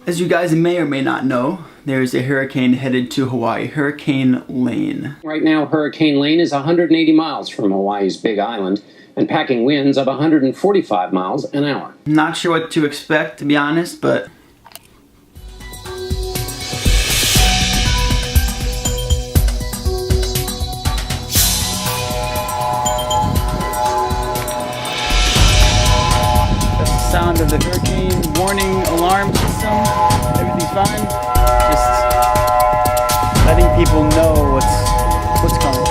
As you guys may or may not know, there's a hurricane headed to Hawaii, Hurricane Lane. Right now, Hurricane Lane is 180 miles from Hawaii's Big Island and packing winds of 145 miles an hour. Not sure what to expect, to be honest, but that's the sound of the hurricane warning alarm system. Everything's fine. Just letting people know what's coming.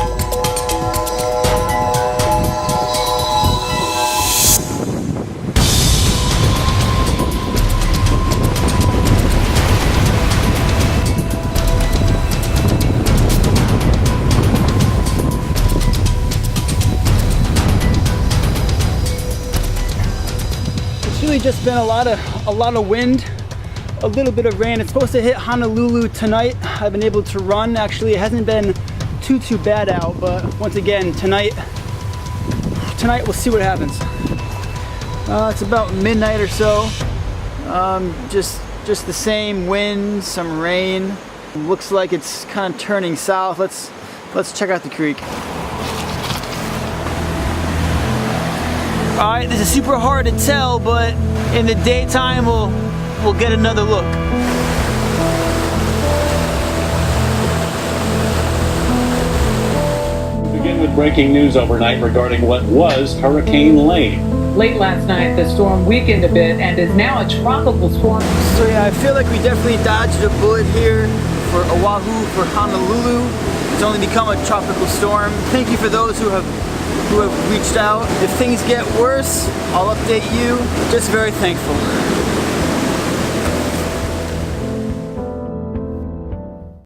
It's really just been a lot of wind, a little bit of rain. It's supposed to hit Honolulu tonight. I've been able to run. Actually, it hasn't been too bad out, but once again, tonight we'll see what happens. It's about midnight or so. Just the same wind, some rain. Looks like it's kind of turning south. Let's check out the creek. All right, this is super hard to tell, but in the daytime we'll get another look. We begin with breaking news overnight regarding what was Hurricane Lane. Late last night, the storm weakened a bit and is now a tropical storm. So yeah, I feel like we definitely dodged a bullet here for Oahu, for Honolulu. It's only become a tropical storm. Thank you for those who have reached out. If things get worse, I'll update you. Just very thankful.